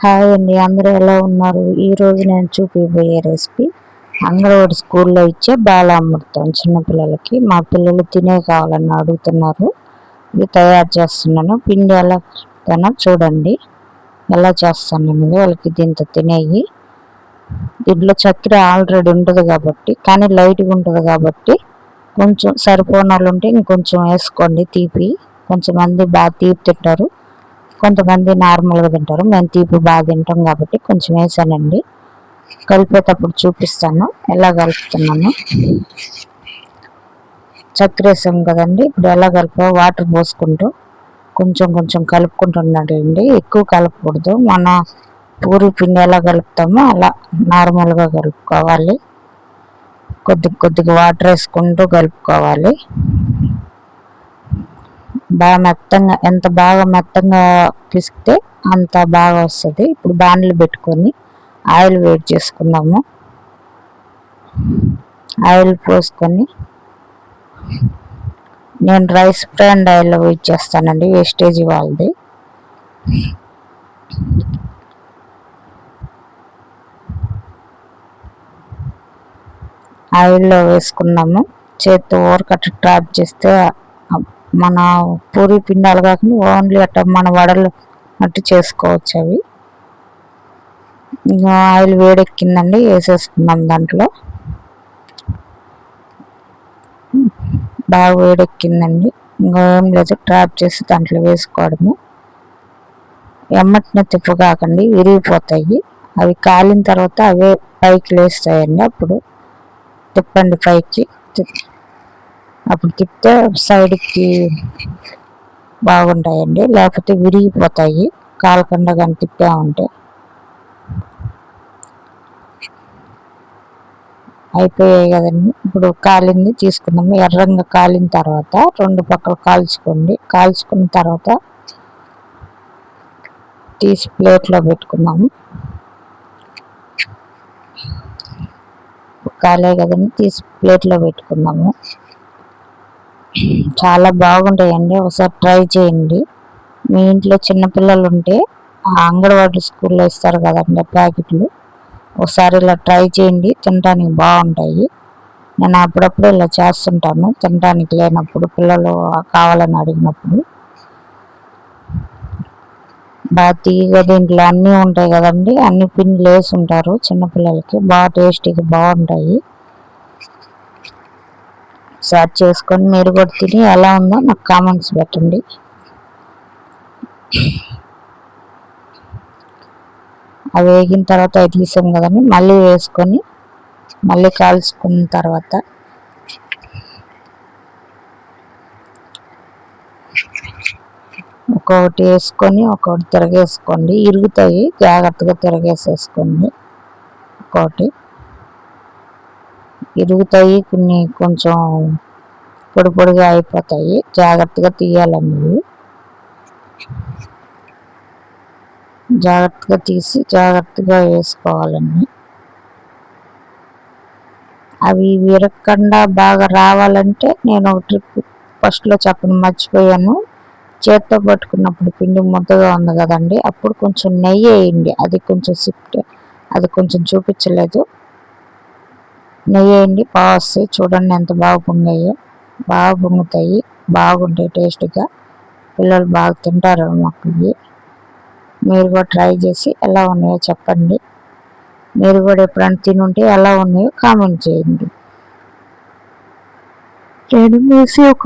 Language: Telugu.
హాయ్ అండి, అందరూ ఎలా ఉన్నారు? ఈరోజు నేను చూపిపోయే రెసిపీ అంగన్వాడి స్కూల్లో ఇచ్చే బాలామృతం చిన్నపిల్లలకి. మా పిల్లలు తినే కావాలని అడుగుతున్నారు. ఇది తయారు చేస్తున్నాను. పిండి ఎలా చూడండి, ఎలా చేస్తాను అనేది. వాళ్ళకి దీంతో తినేవి. దీంట్లో చక్కెర ఆల్రెడీ ఉంటుంది కాబట్టి, కానీ లైట్గా ఉంటుంది కాబట్టి కొంచెం సరిపోని వాళ్ళు ఉంటే ఇంకొంచెం వేసుకోండి. తీపి కొంచెమంది బాగా తీపి తింటారు, కొంతమంది నార్మల్గా తింటారు. మేము తీపి బాగా తింటాం కాబట్టి కొంచెం వేసానండి. కలిపేటప్పుడు చూపిస్తాను ఎలా కలుపుతున్నాను. చక్కెర వేసాం కదండి, ఇప్పుడు ఎలా కలిపా వాటర్ పోసుకుంటూ కొంచెం కొంచెం కలుపుకుంటున్నాడండి. ఎక్కువ కలపకూడదు. మన పూరి పిండి ఎలా కలుపుతామో అలా నార్మల్గా కలుపుకోవాలి. కొద్దిగా వాటర్ వేసుకుంటూ కలుపుకోవాలి. బాగా మెత్తంగా, ఎంత బాగా మెత్తంగా పిసికితే అంత బాగా వస్తుంది. ఇప్పుడు బాణలు పెట్టుకొని ఆయిల్ వేడి చేసుకుందాము. ఆయిల్ పోసుకొని నేను రైస్ బ్రాండ్ ఆయిల్ యూజ్ చేస్తానండి, వేస్టేజ్ వాళ్ళది. ఆయిల్లో వేసుకున్నాము. చేత్తో ఊరకట్ట ట్రాప్ చేస్తే మన పూరి పిండాలు కాకుండా ఓన్లీ అట్ట మన వడలు అట్టు చేసుకోవచ్చు అవి. ఇంకా ఆయిల్ వేడెక్కిందండి, వేసేసుకున్నాం. దాంట్లో బాగా వేడెక్కిందండి. ఇంకా ఏం లేదు, ట్రాప్ చేసి దాంట్లో వేసుకోవడము. ఎమ్మటినే తిప్పకాకండి, విరిగిపోతాయి. అవి కాలిన తర్వాత అవే పైకి లేస్తాయండి. అప్పుడు తిప్పండి పైకి. అప్పుడు తిప్పితే సైడ్కి బాగుంటాయండి, లేకపోతే విరిగిపోతాయి కాలకుండా కానీ తిప్పామంటే. అయిపోయాయి కదండి, ఇప్పుడు కాలింది తీసుకుందాము. ఎర్రంగా కాలిన తర్వాత 2 పక్కలు కాల్చుకోండి. కాల్చుకున్న తర్వాత తీసి ప్లేట్లో పెట్టుకున్నాము. కాలే కదండి, తీసి ప్లేట్లో పెట్టుకున్నాము. చాలా బాగుంటాయండి, ఒకసారి ట్రై చేయండి. మీ ఇంట్లో చిన్నపిల్లలు ఉంటే అంగన్వాడీ స్కూల్లో ఇస్తారు కదండి ప్యాకెట్లు, ఒకసారి ఇలా ట్రై చేయండి. తినడానికి బాగుంటాయి. నేను అప్పుడప్పుడు ఇలా చేస్తుంటాను తినడానికి లేనప్పుడు, పిల్లలు కావాలని అడిగినప్పుడు. బాగా తీయగా, దీంట్లో అన్నీ ఉంటాయి కదండి, అన్ని పిండిలు వేసి ఉంటారు చిన్నపిల్లలకి. బాగా టేస్టీగా బాగుంటాయి. ఒకసారి చేసుకొని మీరు కూడా తిని ఎలా ఉందో నాకు కామెంట్స్ పెట్టండి. అవి వేగిన తర్వాత అవి తీసాం కదండి, మళ్ళీ వేసుకొని మళ్ళీ కాల్చుకున్న తర్వాత ఒక్కొక్కటి వేసుకొని ఒక్కొక్కటి తిరగేసుకోండి. ఇరుగుతాయి, జాగ్రత్తగా తిరగేసేసుకోండి. ఒక్కొక్కటి ఇరుగుతాయి, కొన్ని కొంచెం పొడి పొడిగా అయిపోతాయి. జాగ్రత్తగా తీయాలన్నవి. జాగ్రత్తగా తీసి జాగ్రత్తగా వేసుకోవాలండి. అవి విరగకుండా బాగా రావాలంటే నేను ఒక ట్రిప్ ఫస్ట్లో చెప్పడం మర్చిపోయాను. చేత్తో పట్టుకున్నప్పుడు పిండి ముద్దగా ఉంది కదండి, అప్పుడు కొంచెం నెయ్యి వేయండి. అది కొంచెం సిఫ్ట్, అది కొంచెం చూపించలేదు. నెయ్యి వేయండి, బాగా వస్తాయి. చూడండి ఎంత బాగా పొంగాయో. బాగా పొంగుతాయి, బాగుంటాయి టేస్ట్గా. పిల్లలు బాగా తింటారు మాకు ఇవి. మీరు కూడా ట్రై చేసి ఎలా ఉన్నాయో చెప్పండి. మీరు కూడా ఎప్పుడైనా తినుంటే ఎలా ఉన్నాయో కామెంట్ చేయండి. నేను వేసి ఒక